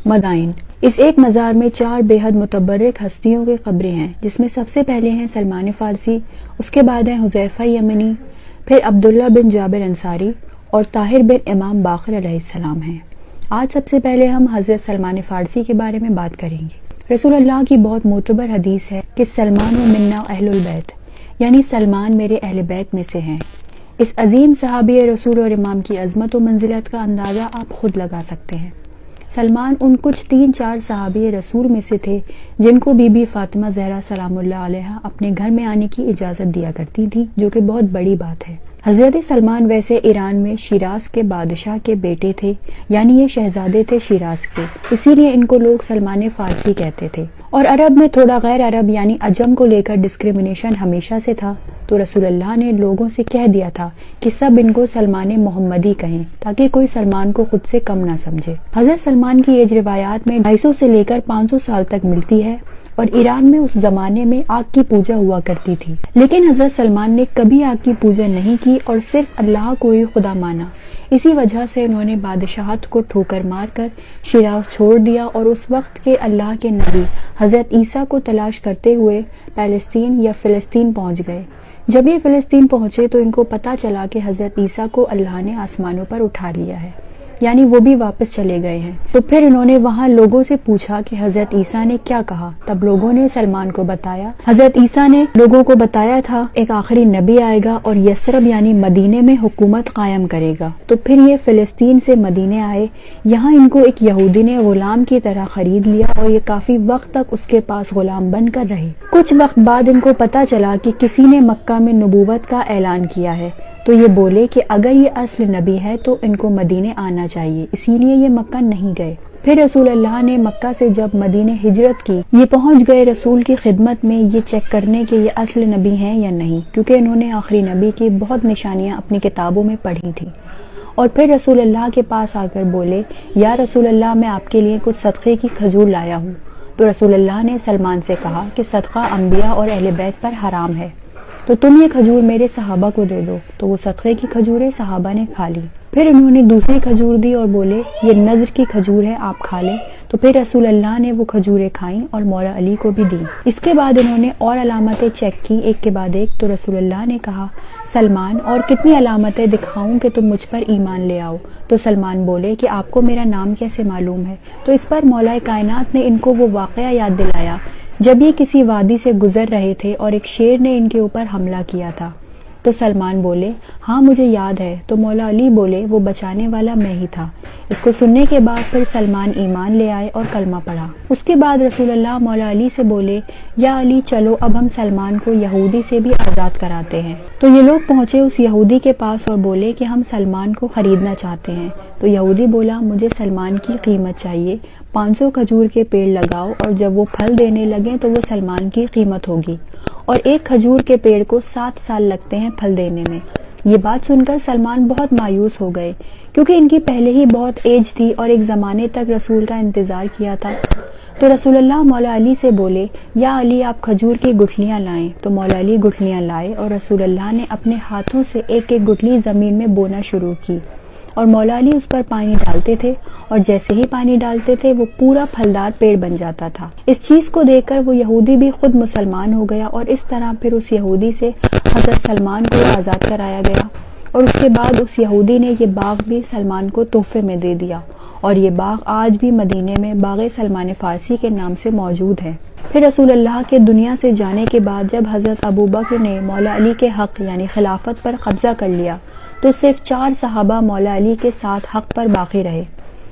مدائن۔ اس ایک مزار میں 4 بے حد متبرک ہستیوں کی قبریں ہیں، جس میں سب سے پہلے ہیں سلمان فارسی، اس کے بعد ہیں حذیفہ یمنی، پھر عبداللہ بن جابر انصاری اور طاہر بن امام باقر علیہ السلام ہیں۔ آج سب سے پہلے ہم حضرت سلمان فارسی کے بارے میں بات کریں گے۔ رسول اللہ کی بہت معتبر حدیث ہے کہ سلمان و منا اہل البیت، یعنی سلمان میرے اہل بیت میں سے ہیں۔ اس عظیم صحابی رسول اور امام کی عظمت و منزلت کا اندازہ آپ خود لگا سکتے ہیں۔ سلمان ان کچھ 3-4 صحابی رسول میں سے تھے جن کو بی بی فاطمہ زہرا سلام اللہ علیہا اپنے گھر میں آنے کی اجازت دیا کرتی تھی، جو کہ بہت بڑی بات ہے۔ حضرت سلمان ویسے ایران میں شیراز کے بادشاہ کے بیٹے تھے، یعنی یہ شہزادے تھے شیراز کے، اسی لیے ان کو لوگ سلمان فارسی کہتے تھے۔ اور عرب میں تھوڑا غیر عرب یعنی عجم کو لے کر ڈسکریمنیشن ہمیشہ سے تھا، تو رسول اللہ نے لوگوں سے کہہ دیا تھا کہ سب ان کو سلمان محمدی کہیں، تاکہ کوئی سلمان کو خود سے کم نہ سمجھے۔ حضرت سلمان کی ایج روایات میں 250 سے لے کر 500 سال تک ملتی ہے، اور ایران میں اس زمانے میں آگ کی پوجا ہوا کرتی تھی، لیکن حضرت سلمان نے کبھی آگ کی پوجا نہیں کی اور صرف اللہ کو ہی خدا مانا۔ اسی وجہ سے انہوں نے بادشاہت کو ٹھوکر مار کر شیراز چھوڑ دیا اور اس وقت کے اللہ کے نبی حضرت عیسیٰ کو تلاش کرتے ہوئے پیلسطین یا فلسطین پہنچ گئے۔ جب یہ فلسطین پہنچے تو ان کو پتہ چلا کہ حضرت عیسیٰ کو اللہ نے آسمانوں پر اٹھا لیا ہے، یعنی وہ بھی واپس چلے گئے ہیں۔ تو پھر انہوں نے وہاں لوگوں سے پوچھا کہ حضرت عیسیٰ نے کیا کہا، تب لوگوں نے سلمان کو بتایا۔ حضرت عیسیٰ نے لوگوں کو بتایا تھا ایک آخری نبی آئے گا اور یثرب یعنی مدینے میں حکومت قائم کرے گا۔ تو پھر یہ فلسطین سے مدینے آئے، یہاں ان کو ایک یہودی نے غلام کی طرح خرید لیا اور یہ کافی وقت تک اس کے پاس غلام بن کر رہے۔ کچھ وقت بعد ان کو پتہ چلا کہ کسی نے مکہ میں نبوت کا اعلان کیا ہے، تو یہ بولے کہ اگر یہ اصل نبی ہے تو ان کو مدینے آنا چاہیے، اسی لیے یہ مکہ نہیں گئے۔ پھر رسول اللہ نے مکہ سے جب مدینے ہجرت کی، یہ پہنچ گئے رسول کی خدمت میں یہ چیک کرنے کہ یہ اصل نبی ہیں یا نہیں، کیونکہ انہوں نے آخری نبی کی بہت نشانیاں اپنی کتابوں میں پڑھی تھی۔ اور پھر رسول اللہ کے پاس آ کر بولے، یا رسول اللہ میں آپ کے لیے کچھ صدقے کی کھجور لایا ہوں۔ تو رسول اللہ نے سلمان سے کہا کہ صدقہ انبیاء اور اہل بیت پر حرام ہے، تو تم یہ کھجور میرے صحابہ کو دے دو۔ تو وہ صدقے کی کھجوریں صحابہ نے کھا لی۔ پھر انہوں نے دوسری کھجور دی اور بولے یہ نذر کی کھجور ہے، آپ کھا لیں۔ تو پھر رسول اللہ نے وہ کھجوریں کھائیں اور مولا علی کو بھی دیں۔ اس کے بعد انہوں نے اور علامتیں چیک کی ایک کے بعد ایک۔ تو رسول اللہ نے کہا، سلمان اور کتنی علامتیں دکھاؤں کہ تم مجھ پر ایمان لے آؤ؟ تو سلمان بولے کہ آپ کو میرا نام کیسے معلوم ہے؟ تو اس پر مولا کائنات نے ان کو وہ واقعہ یاد دلایا جب یہ کسی وادی سے گزر رہے تھے اور ایک شیر نے ان کے اوپر حملہ کیا تھا۔ تو سلمان بولے، ہاں مجھے یاد ہے۔ تو مولا علی بولے، وہ بچانے والا میں ہی تھا۔ اس کو سننے کے بعد پھر سلمان ایمان لے آئے اور کلمہ پڑھا۔ اس کے بعد رسول اللہ مولا علی سے بولے، یا علی چلو اب ہم سلمان کو یہودی سے بھی آزاد کراتے ہیں۔ تو یہ لوگ پہنچے اس یہودی کے پاس اور بولے کہ ہم سلمان کو خریدنا چاہتے ہیں۔ تو یہودی بولا، مجھے سلمان کی قیمت چاہیے، 500 کھجور کے پیڑ لگاؤ اور جب وہ پھل دینے لگیں تو وہ سلمان کی قیمت ہوگی، اور ایک کھجور کے پیڑ کو 7 سال لگتے ہیں پھل دینے میں۔ یہ بات سن کر سلمان بہت مایوس ہو گئے، کیونکہ ان کی پہلے ہی بہت ایج تھی اور ایک زمانے تک رسول کا انتظار کیا تھا۔ تو رسول اللہ مولا علی سے بولے، یا علی آپ کھجور کی گٹھلیاں لائیں۔ تو مولا علی گٹھلیاں لائے اور رسول اللہ نے اپنے ہاتھوں سے ایک ایک گٹھلی زمین میں بونا شروع کی، اور مولا علی اس پر پانی ڈالتے تھے، اور جیسے ہی پانی ڈالتے تھے وہ پورا پھلدار پیڑ بن جاتا تھا۔ اس چیز کو دیکھ کر وہ یہودی بھی خود مسلمان ہو گیا، اور اس طرح پھر اس یہودی سے حضرت سلمان کو آزاد کرایا گیا، اور اس کے بعد اس یہودی نے یہ باغ بھی سلمان کو تحفے میں دے دیا، اور یہ باغ آج بھی مدینے میں باغ سلمان فارسی کے نام سے موجود ہے۔ پھر رسول اللہ کے دنیا سے جانے کے بعد جب حضرت ابوبکر نے مولا علی کے حق یعنی خلافت پر قبضہ کر لیا، تو صرف 4 صحابہ مولا علی کے ساتھ حق پر باقی رہے۔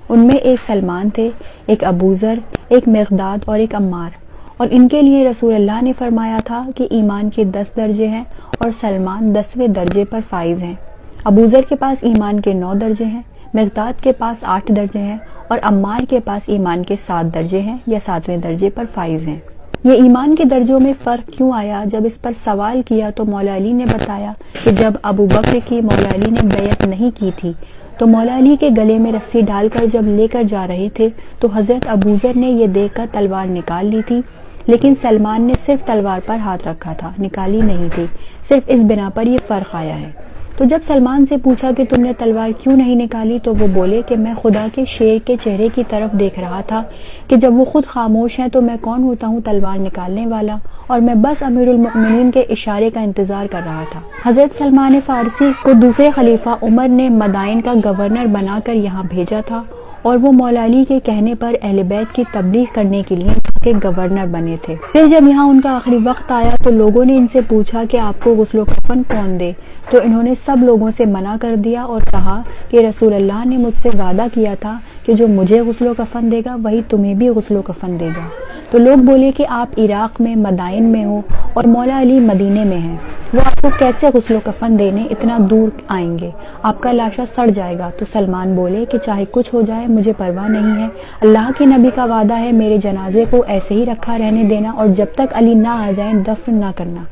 ان میں ایک سلمان تھے، ایک ابوذر، ایک مقداد اور ایک عمار، اور ان کے لیے رسول اللہ نے فرمایا تھا کہ ایمان کے 10 درجے ہیں اور سلمان 10ویں درجے پر فائز ہیں۔ ابوذر کے پاس ایمان کے 9 درجے ہیں، مقداد کے پاس 8 درجے ہیں، اور عمار کے پاس ایمان کے 7 درجے ہیں یا 7ویں درجے پر فائز ہیں۔ یہ ایمان کے درجوں میں فرق کیوں آیا؟ جب اس پر سوال کیا تو مولا علی نے بتایا کہ جب ابوبکر کی مولا علی نے بیعت نہیں کی تھی تو مولا علی کے گلے میں رسی ڈال کر جب لے کر جا رہے تھے تو حضرت ابوذر نے یہ دیکھ کر تلوار نکال لی تھی، لیکن سلمان نے صرف تلوار پر ہاتھ رکھا تھا، نکالی نہیں تھی۔ صرف اس بنا پر یہ فرق آیا ہے۔ تو جب سلمان سے پوچھا کہ تم نے تلوار کیوں نہیں نکالی تو وہ بولے کہ میں خدا کے شیر کے چہرے کی طرف دیکھ رہا تھا کہ جب وہ خود خاموش ہیں تو میں کون ہوتا ہوں تلوار نکالنے والا، اور میں بس امیر المؤمنین کے اشارے کا انتظار کر رہا تھا۔ حضرت سلمان فارسی کو دوسرے خلیفہ عمر نے مدائن کا گورنر بنا کر یہاں بھیجا تھا، اور وہ مولا علی کے کہنے پر اہل بیت کی تبلیغ کرنے کے لیے کے گورنر بنے تھے۔ پھر جب یہاں ان کا آخری وقت آیا تو لوگوں نے ان سے پوچھا کہ آپ کو غسل و کفن کون دے، تو انہوں نے سب لوگوں سے منع کر دیا اور کہا کہ رسول اللہ نے مجھ سے وعدہ کیا تھا کہ جو مجھے غسل و کفن دے گا وہی تمہیں بھی غسل و کفن دے گا۔ تو لوگ بولے کہ آپ عراق میں مدائن میں ہو اور مولا علی مدینے میں ہیں، وہ آپ کو کیسے غسل و کفن دینے اتنا دور آئیں گے، آپ کا لاشا سڑ جائے گا۔ تو سلمان بولے کہ چاہے کچھ ہو جائے مجھے پرواہ نہیں ہے، اللہ کے نبی کا وعدہ ہے میرے جنازے کو ایسے ہی رکھا رہنے دینا اور جب تک علی نہ آ جائیں دفن نہ کرنا۔